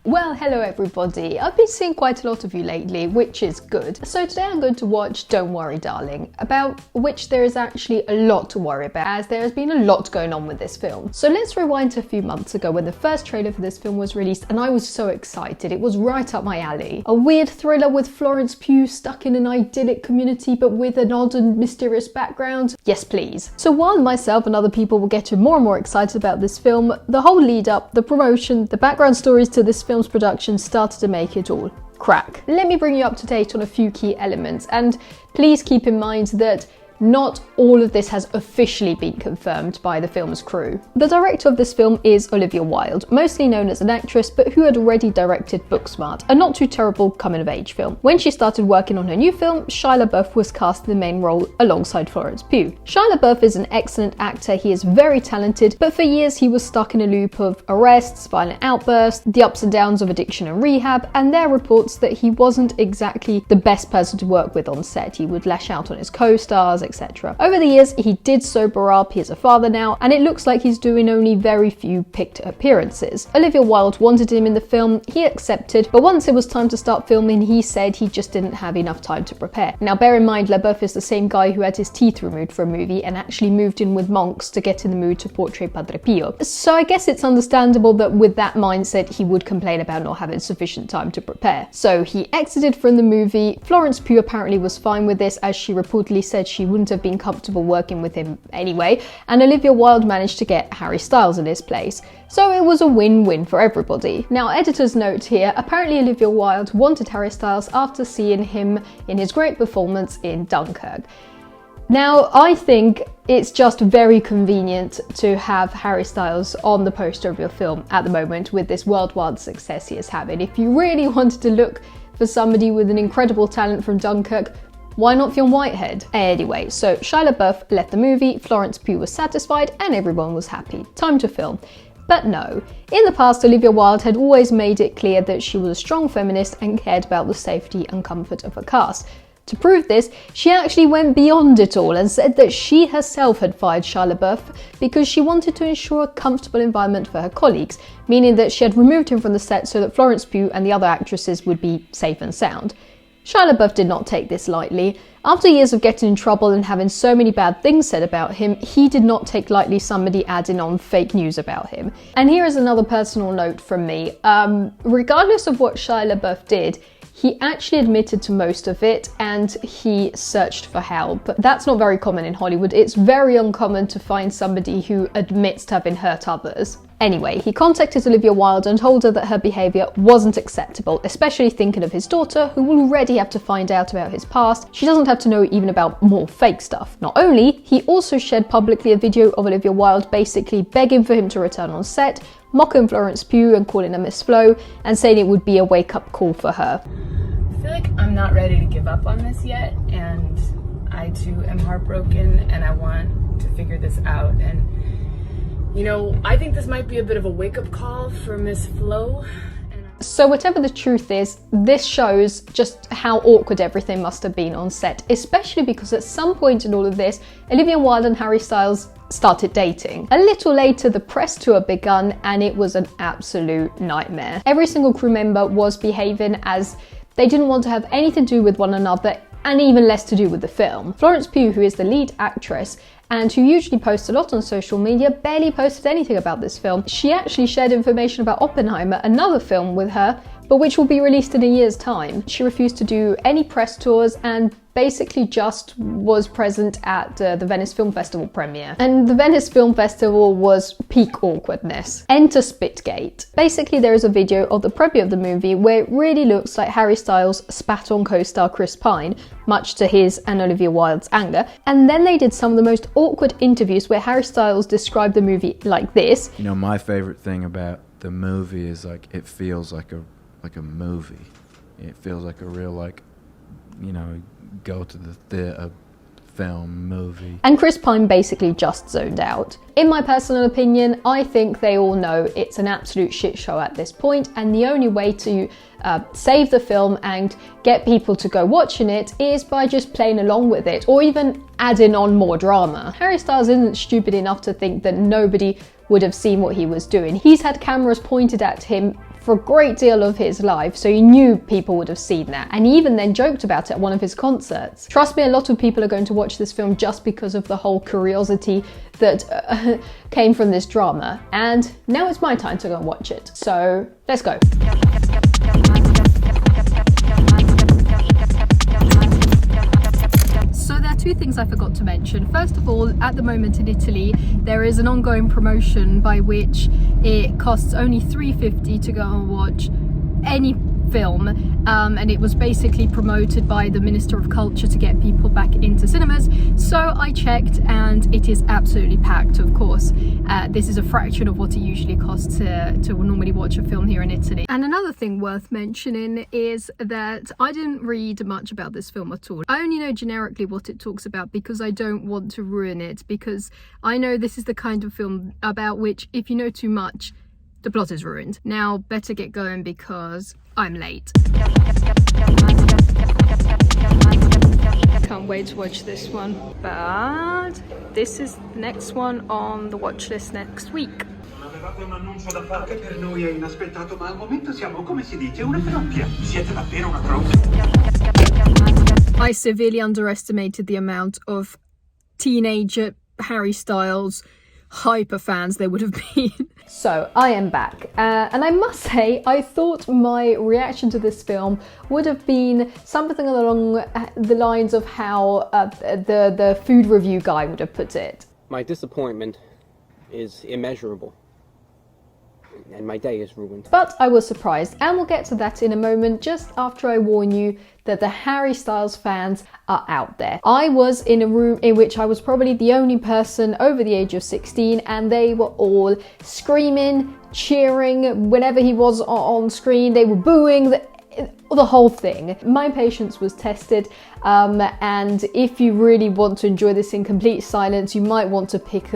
Well, hello everybody. I've been seeing quite a lot of you lately, which is good. So today I'm going to watch Don't Worry Darling, about which there is actually a lot to worry about, as there has been a lot going on with this film. So let's rewind to a few months ago when the first trailer for this film was released, and I was so excited. It was right up my alley. A weird thriller with Florence Pugh stuck in an idyllic community but with an odd and mysterious background. Yes, please. So while myself and other people were getting more and more excited about this film, the whole lead up, the promotion, the background stories to this film's production started to make it all crack. Let me bring you up to date on a few key elements, and please keep in mind that not all of this has officially been confirmed by the film's crew. The director of this film is Olivia Wilde, mostly known as an actress, but who had already directed Booksmart, a not too terrible coming-of-age film. When she started working on her new film, Shia LaBeouf was cast in the main role alongside Florence Pugh. Shia LaBeouf is an excellent actor, he is very talented, but for years he was stuck in a loop of arrests, violent outbursts, the ups and downs of addiction and rehab, and there are reports that he wasn't exactly the best person to work with on set. He would lash out on his co-stars, etc. Over the years, he did sober up, he is a father now, and it looks like he's doing only very few picked appearances. Olivia Wilde wanted him in the film, he accepted, but once it was time to start filming, he said he just didn't have enough time to prepare. Now bear in mind, LaBeouf is the same guy who had his teeth removed for a movie and actually moved in with monks to get in the mood to portray Padre Pio. So I guess it's understandable that with that mindset, he would complain about not having sufficient time to prepare. So he exited from the movie. Florence Pugh apparently was fine with this, as she reportedly said she wouldn't have been comfortable working with him anyway, and Olivia Wilde managed to get Harry Styles in his place. So it was a win-win for everybody. Now, editor's note here, apparently Olivia Wilde wanted Harry Styles after seeing him in his great performance in Dunkirk. Now, I think it's just very convenient to have Harry Styles on the poster of your film at the moment with this worldwide success he is having. If you really wanted to look for somebody with an incredible talent from Dunkirk, why not film Whitehead? Anyway, so Shia LaBeouf left the movie, Florence Pugh was satisfied, and everyone was happy. Time to film. But no. In the past, Olivia Wilde had always made it clear that she was a strong feminist and cared about the safety and comfort of her cast. To prove this, she actually went beyond it all and said that she herself had fired Shia LaBeouf because she wanted to ensure a comfortable environment for her colleagues, meaning that she had removed him from the set so that Florence Pugh and the other actresses would be safe and sound. Shia LaBeouf did not take this lightly. After years of getting in trouble and having so many bad things said about him, he did not take lightly somebody adding on fake news about him. And here is another personal note from me. Regardless of what Shia LaBeouf did, he actually admitted to most of it and he searched for help. That's not very common in Hollywood. It's very uncommon to find somebody who admits to having hurt others. Anyway, he contacted Olivia Wilde and told her that her behaviour wasn't acceptable, especially thinking of his daughter, who will already have to find out about his past. She doesn't have to know even about more fake stuff. Not only, he also shared publicly a video of Olivia Wilde basically begging for him to return on set, mocking Florence Pugh and calling her Miss Flo, and saying it would be a wake-up call for her. I feel like I'm not ready to give up on this yet, and I too am heartbroken, and I want to figure this out. And you know, I think this might be a bit of a wake-up call for Miss Flo. So whatever the truth is, this shows just how awkward everything must have been on set, especially because at some point in all of this, Olivia Wilde and Harry Styles started dating. A little later, the press tour begun and it was an absolute nightmare. Every single crew member was behaving as they didn't want to have anything to do with one another, and even less to do with the film. Florence Pugh, who is the lead actress, and who usually posts a lot on social media, barely posted anything about this film. She actually shared information about Oppenheimer, another film with her, but which will be released in a year's time. She refused to do any press tours and basically just was present at the Venice Film Festival premiere. And the Venice Film Festival was peak awkwardness. Enter Spitgate. Basically, there is a video of the premiere of the movie where it really looks like Harry Styles spat on co-star Chris Pine, much to his and Olivia Wilde's anger. And then they did some of the most awkward interviews where Harry Styles described the movie like this. You know, my favorite thing about the movie is like it feels like a movie. It feels like a real, like, you know, go to the theatre film movie. And Chris Pine basically just zoned out. In my personal opinion, I think they all know it's an absolute shit show at this point, and the only way to save the film and get people to go watching it is by just playing along with it, or even adding on more drama. Harry Styles isn't stupid enough to think that nobody would have seen what he was doing. He's had cameras pointed at him for a great deal of his life, so he knew people would have seen that, and he even then joked about it at one of his concerts. Trust me, a lot of people are going to watch this film just because of the whole curiosity that came from this drama, and now it's my time to go and watch it. So let's go. So there are two things I forgot to mention. First of all, at the moment in Italy, there is an ongoing promotion by which it costs only £3.50 to go and watch any film, and it was basically promoted by the Minister of Culture to get people back into cinemas. So I checked and it is absolutely packed, of course. This is a fraction of what it usually costs to normally watch a film here in Italy. And another thing worth mentioning is that I didn't read much about this film at all. I only know generically what it talks about because I don't want to ruin it, because I know this is the kind of film about which if you know too much, the plot is ruined. Now, better get going because I'm late. Can't wait to watch this one, but this is the next one on the watch list next week. Avevate un annuncio da fare? Per noi è inaspettato, ma al momento siamo, come si dice, una coppia. Siete davvero una coppia. I severely underestimated the amount of teenager Harry Styles hyper fans there would have been. So I am back, and I must say I thought my reaction to this film would have been something along the lines of how the food review guy would have put it. My disappointment is immeasurable, and my day is ruined. But I was surprised, and we'll get to that in a moment, just after I warn you that the Harry Styles fans are out there. I was in a room in which I was probably the only person over the age of 16, and they were all screaming, cheering whenever he was on screen. They were booing, the whole thing. My patience was tested, and if you really want to enjoy this in complete silence, you might want to pick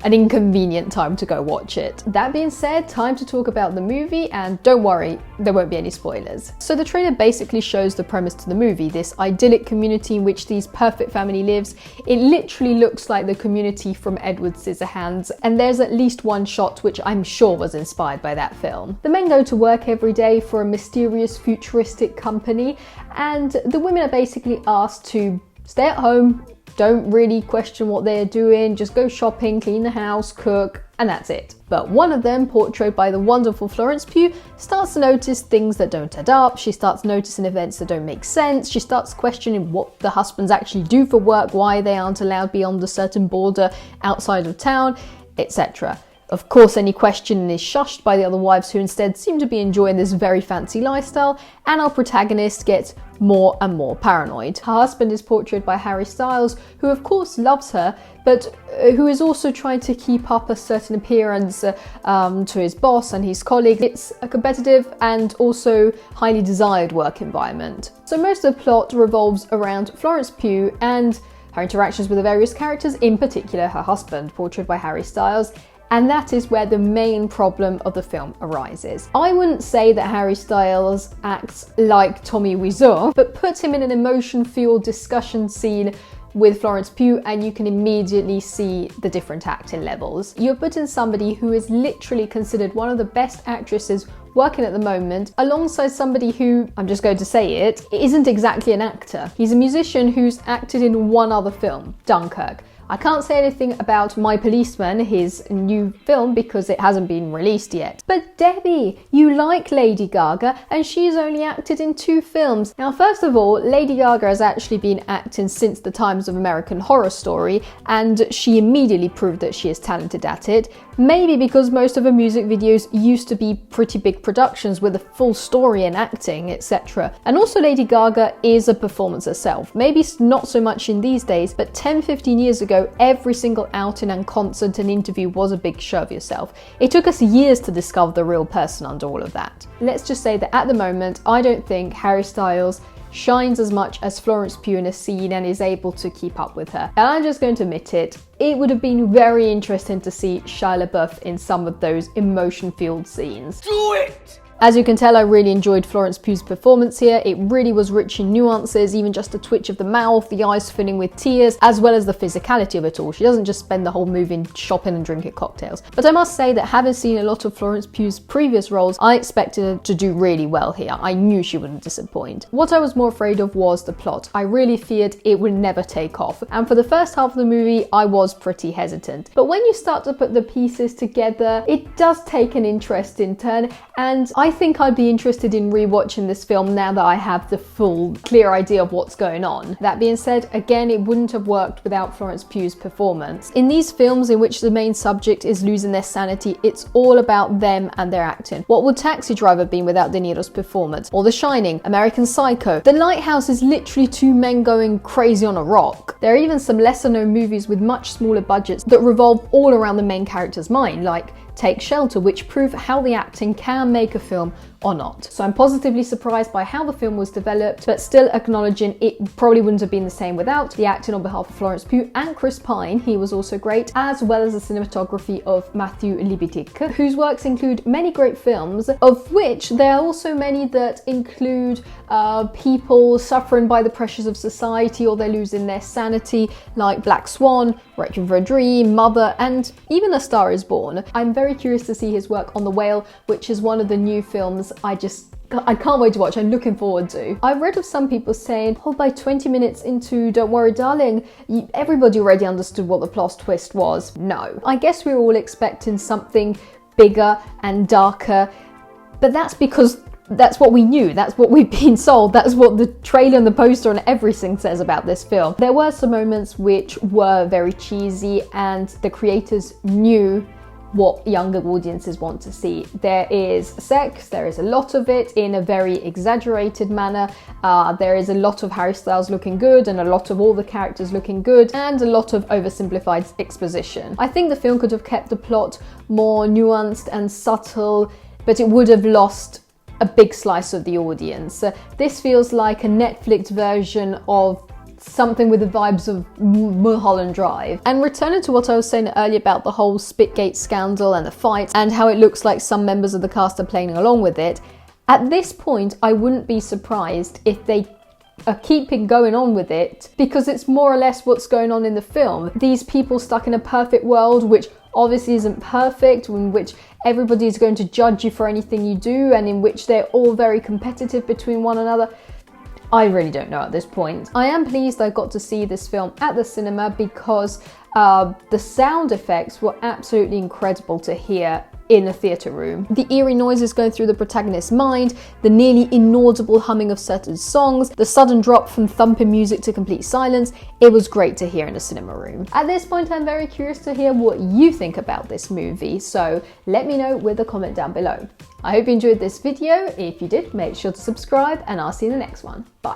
an inconvenient time to go watch it. That being said, time to talk about the movie, and don't worry, there won't be any spoilers. So the trailer basically shows the premise to the movie, this idyllic community in which this perfect family lives. It literally looks like the community from Edward Scissorhands, and there's at least one shot which I'm sure was inspired by that film. The men go to work every day for a mysterious futuristic company, and the women are basically asked to stay at home, don't really question what they're doing, just go shopping, clean the house, cook, and that's it. But one of them, portrayed by the wonderful Florence Pugh, starts to notice things that don't add up. She starts noticing events that don't make sense. She starts questioning what the husbands actually do for work, why they aren't allowed beyond a certain border outside of town, etc. Of course, any questioning is shushed by the other wives, who instead seem to be enjoying this very fancy lifestyle, and our protagonist gets more and more paranoid. Her husband is portrayed by Harry Styles, who of course loves her, but who is also trying to keep up a certain appearance to his boss and his colleagues. It's a competitive and also highly desired work environment. So most of the plot revolves around Florence Pugh and her interactions with the various characters, in particular her husband, portrayed by Harry Styles. And that is where the main problem of the film arises. I wouldn't say that Harry Styles acts like Tommy Wiseau, but put him in an emotion-fueled discussion scene with Florence Pugh and you can immediately see the different acting levels. You're putting somebody who is literally considered one of the best actresses working at the moment, alongside somebody who, I'm just going to say it, isn't exactly an actor. He's a musician who's acted in one other film, Dunkirk. I can't say anything about My Policeman, his new film, because it hasn't been released yet. But Debbie, you like Lady Gaga, and she's only acted in 2 films. Now, first of all, Lady Gaga has actually been acting since the times of American Horror Story, and she immediately proved that she is talented at it. Maybe because most of her music videos used to be pretty big productions with a full story and acting, etc. And also Lady Gaga is a performance herself. Maybe not so much in these days, but 10-15 years ago, every single outing and concert and interview was a big show of yourself. It took us years to discover the real person under all of that. Let's just say that at the moment, I don't think Harry Styles shines as much as Florence Pugh in a scene and is able to keep up with her. And I'm just going to admit it, it would have been very interesting to see Shia LaBeouf in some of those emotion-filled scenes. Do it! As you can tell, I really enjoyed Florence Pugh's performance here. It really was rich in nuances, even just a twitch of the mouth, the eyes filling with tears, as well as the physicality of it all. She doesn't just spend the whole movie shopping and drinking cocktails. But I must say that having seen a lot of Florence Pugh's previous roles, I expected her to do really well here. I knew she wouldn't disappoint. What I was more afraid of was the plot. I really feared it would never take off. And for the first half of the movie, I was pretty hesitant. But when you start to put the pieces together, it does take an interesting turn, and I think I'd be interested in rewatching this film now that I have the full, clear idea of what's going on. That being said, again, it wouldn't have worked without Florence Pugh's performance. In these films in which the main subject is losing their sanity, it's all about them and their acting. What would Taxi Driver have been without De Niro's performance? Or The Shining, American Psycho? The Lighthouse is literally two men going crazy on a rock. There are even some lesser known movies with much smaller budgets that revolve all around the main character's mind, like Take Shelter, which prove how the acting can make a film or not. So I'm positively surprised by how the film was developed, but still acknowledging it probably wouldn't have been the same without the acting on behalf of Florence Pugh and Chris Pine. He was also great, as well as the cinematography of Matthew Libatic, whose works include many great films, of which there are also many that include people suffering by the pressures of society or they're losing their sanity, like Black Swan, Requiem for a Dream, Mother, and even A Star is Born. I'm very curious to see his work on The Whale, which is one of the new films I can't wait to watch. I'm looking forward to. I've read of some people saying, oh, by 20 minutes into Don't Worry Darling, everybody already understood what the plot twist was. No. I guess we're all expecting something bigger and darker, but that's because that's what we knew, that's what we've been sold, that's what the trailer and the poster and everything says about this film. There were some moments which were very cheesy, and the creators knew what younger audiences want to see. There is sex, there is a lot of it in a very exaggerated manner. There is a lot of Harry Styles looking good and a lot of all the characters looking good, and a lot of oversimplified exposition. I think the film could have kept the plot more nuanced and subtle, but it would have lost a big slice of the audience. This feels like a Netflix version of something with the vibes of Mulholland Drive. And returning to what I was saying earlier about the whole Spitgate scandal and the fight, and how it looks like some members of the cast are playing along with it, at this point I wouldn't be surprised if they are keeping going on with it, because it's more or less what's going on in the film. These people stuck in a perfect world, which obviously isn't perfect, in which everybody is going to judge you for anything you do, and in which they're all very competitive between one another. I really don't know at this point. I am pleased I got to see this film at the cinema, because the sound effects were absolutely incredible to hear in a theatre room. The eerie noises going through the protagonist's mind, the nearly inaudible humming of certain songs, the sudden drop from thumping music to complete silence, it was great to hear in a cinema room. At this point, I'm very curious to hear what you think about this movie, so let me know with a comment down below. I hope you enjoyed this video. If you did, make sure to subscribe, and I'll see you in the next one. Bye.